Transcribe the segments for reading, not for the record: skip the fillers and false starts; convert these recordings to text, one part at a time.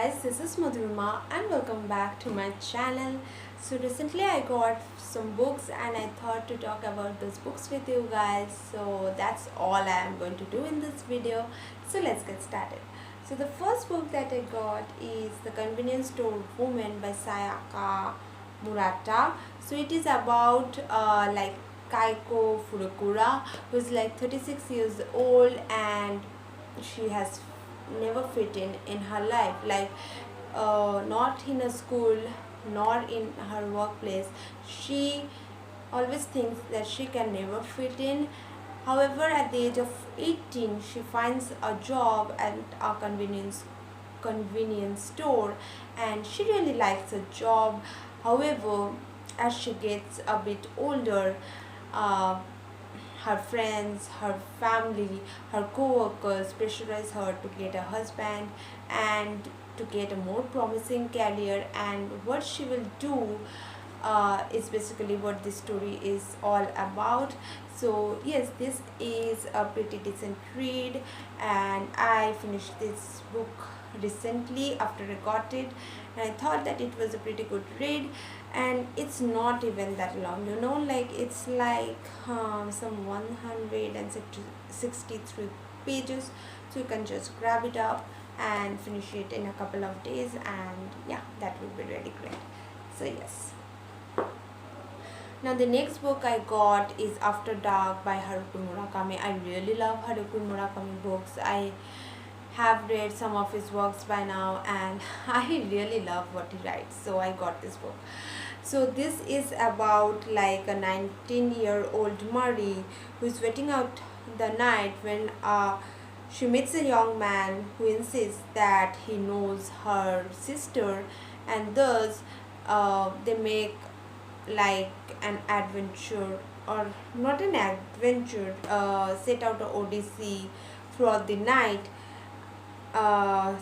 guys, this is Madhurima and welcome back to my channel. So recently I got some books and I thought to talk about those books with you guys. So that's all I am going to do in this video. So let's get started. So the first book that I got is The Convenience Store Woman by Sayaka Murata. So it is about Kaiko Furukura, who is like 36 years old and she has never fit in her life, not in a school nor in her workplace. She always thinks that she can never fit in. However, at the age of 18 she finds a job at a convenience store and she really likes the job. However, as she gets a bit older, uh, her friends, her family, her co-workers pressurize her to get a husband and to get a more promising career, and what she will do is basically what this story is all about. So yes, this is a pretty decent read and I finished this book recently after I got it, and I thought that it was a pretty good read, and it's not even that long, like it's like some 163 pages, so you can just grab it up and finish it in a couple of days, and yeah, that would be really great. So yes, now the next book I got is After Dark by Haruki Murakami. I really love Haruki Murakami books. I have read some of his works by now and I really love what he writes, so I got this book. So this is about like a 19-year-old Marie who is waiting out the night when she meets a young man who insists that he knows her sister, and thus they make like an adventure, or not an adventure, set out an odyssey throughout the night,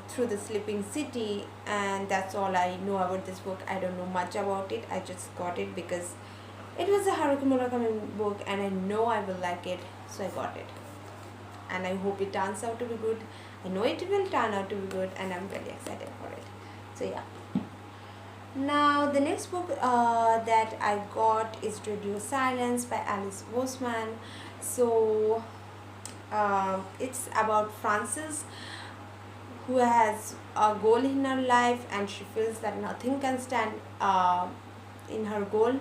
through the sleeping city. And that's all I know about this book. I don't know much about it. I just got it because it was a Haruki Murakami book and I know I will like it, so I got it, and I hope it turns out to be good. I know it will turn out to be good and I'm very excited for it. So yeah, now the next book that I got is Radio Silence by Alice Bosman. So it's about Frances, who has a goal in her life and she feels that nothing can stand in her goal,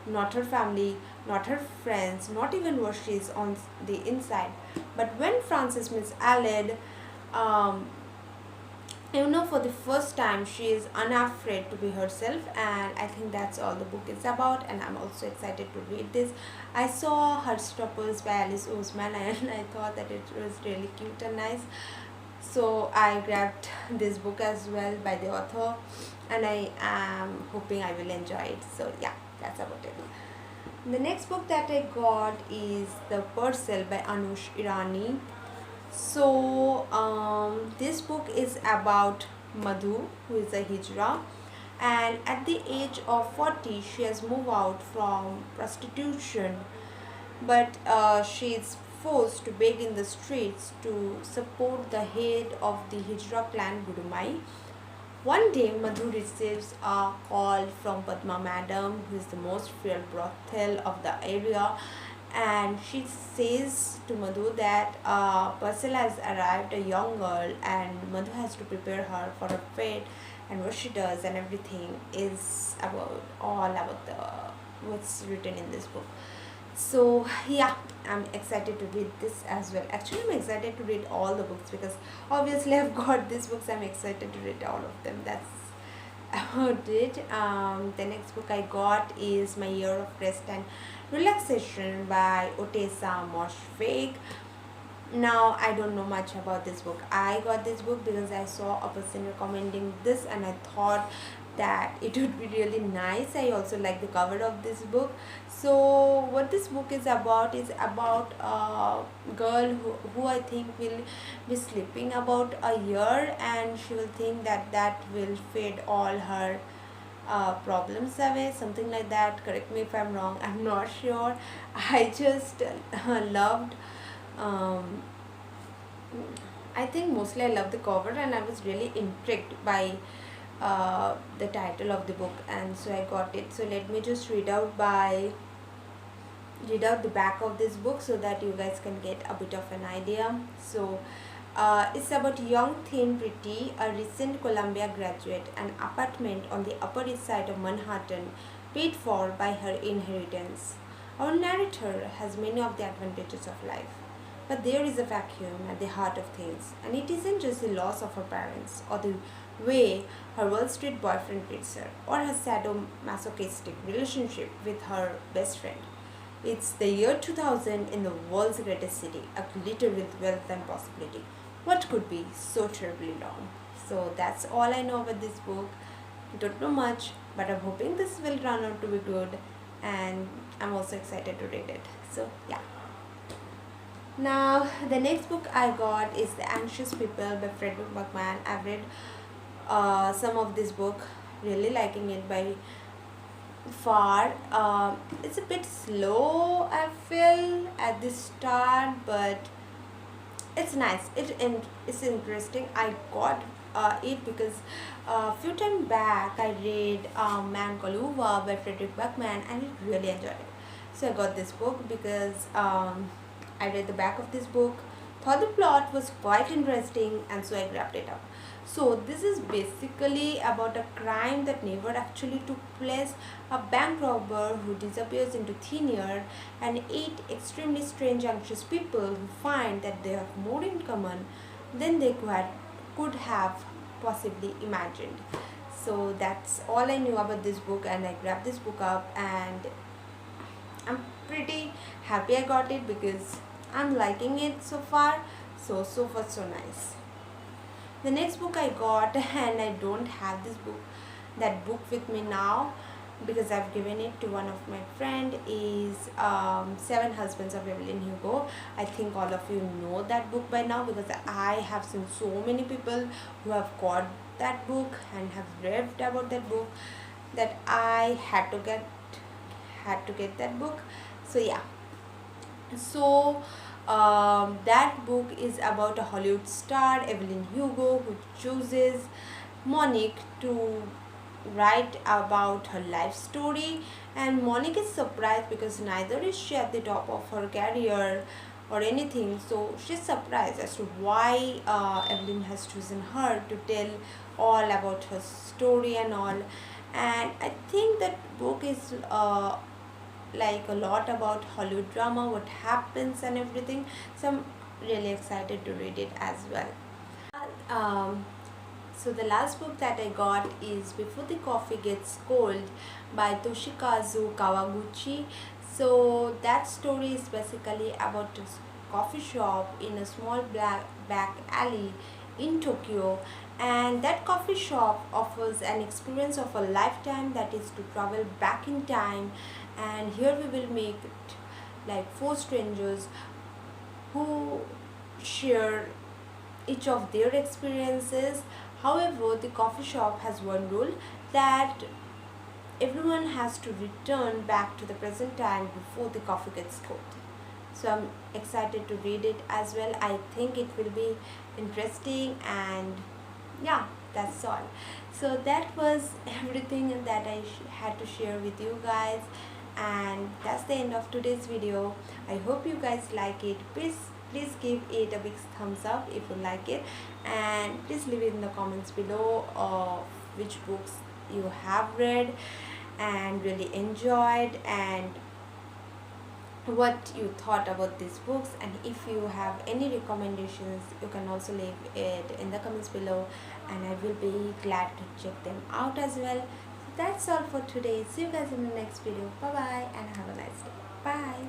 not her family, not her friends, not even what she is on the inside. But when Frances meets Aled, um, for the first time she is unafraid to be herself, and I think that's all the book is about, and I'm also excited to read this. I saw Heartstoppers by Alice Oseman and I thought that it was really cute and nice, so I grabbed this book as well by the author, and I am hoping I will enjoy it. So yeah, that's about it. The next book that I got is The Parcel by Anush Irani. So this book is about Madhu, who is a hijra, and at the age of 40 she has moved out from prostitution, but she is forced to beg in the streets to support the head of the Hijra clan, Gurumai. One day, Madhu receives a call from Padma Madam, who is the most feared brothel of the area, and she says to Madhu that a parcel has arrived, a young girl, and Madhu has to prepare her for a fate, and what she does and everything is about all about the what's written in this book. So yeah, I'm excited to read this as well. Actually, I'm excited to read all the books because obviously I've got these books. I'm excited to read all of them. That's about it. The next book I got is My Year of Rest and Relaxation by Otessa Moshfegh. Now I don't know much about this book. I got this book because I saw a person recommending this and I thought that it would be really nice. I also like the cover of this book. So what this book is about a girl who I think will be sleeping about a year, and she will think that that will fade all her problems away, something like that. Correct me if I'm wrong, I'm not sure. I just loved um, I think mostly I love the cover, and I was really intrigued by the title of the book, and so I got it. So let me just read out the back of this book so that you guys can get a bit of an idea. So it's about young thin Pretty, a recent Columbia graduate, an apartment on the Upper East Side of Manhattan, paid for by her inheritance. Our narrator has many of the advantages of life, but there is a vacuum at the heart of things, and it isn't just the loss of her parents, or the way her Wall Street boyfriend treats her, or her sadomasochistic relationship with her best friend. It's the year 2000 in the world's greatest city, a glitter with wealth and possibility. What could be so terribly wrong? So that's all I know about this book. Don't know much, but I'm hoping this will turn out to be good, and I'm also excited to read it. So yeah. Now the next book I got is The Anxious People by Frederick Buckman. I've read some of this book, really liking it by far. It's a bit slow, I feel, at the start, but it's nice. It's interesting. I got it because a few time back I read Man Called Ove by Frederick Buckman, and I really enjoyed it. So I got this book because I read the back of this book, thought the plot was quite interesting, and so I grabbed it up. So this is basically about a crime that never actually took place, a bank robber who disappears into thin air, and 8 extremely strange anxious people who find that they have more in common than they could have possibly imagined. So that's all I knew about this book, and I grabbed this book up, and I'm pretty happy I got it because I'm liking it so far. So far so nice. The next book I got, and I don't have that book with me now because I've given it to one of my friend, is Seven Husbands of Evelyn Hugo. I think all of you know that book by now because I have seen so many people who have got that book and have raved about that book that I had to get that book. So yeah. So that book is about a Hollywood star, Evelyn Hugo, who chooses Monique to write about her life story, and Monique is surprised because neither is she at the top of her career or anything. So she's surprised as to why Evelyn has chosen her to tell all about her story and all. And I think that book is like a lot about Hollywood drama, what happens and everything. So I'm really excited to read it as well. Um, so the last book that I got is Before the Coffee Gets Cold by Toshikazu Kawaguchi. So that story is basically about a coffee shop in a small back alley in Tokyo, and that coffee shop offers an experience of a lifetime, that is to travel back in time, and here we will meet like 4 strangers who share each of their experiences. However, the coffee shop has one rule, that everyone has to return back to the present time before the coffee gets cold. So I'm excited to read it as well. I think it will be interesting, and yeah, that's all. So that was everything that I had to share with you guys, and that's the end of today's video. I hope you guys like it. Please give it a big thumbs up if you like it, and please leave it in the comments below of which books you have read and really enjoyed, and what you thought about these books. And if you have any recommendations, you can also leave it in the comments below, and I will be glad to check them out as well. So that's all for today. See you guys in the next video. Bye bye, and have a nice day. Bye.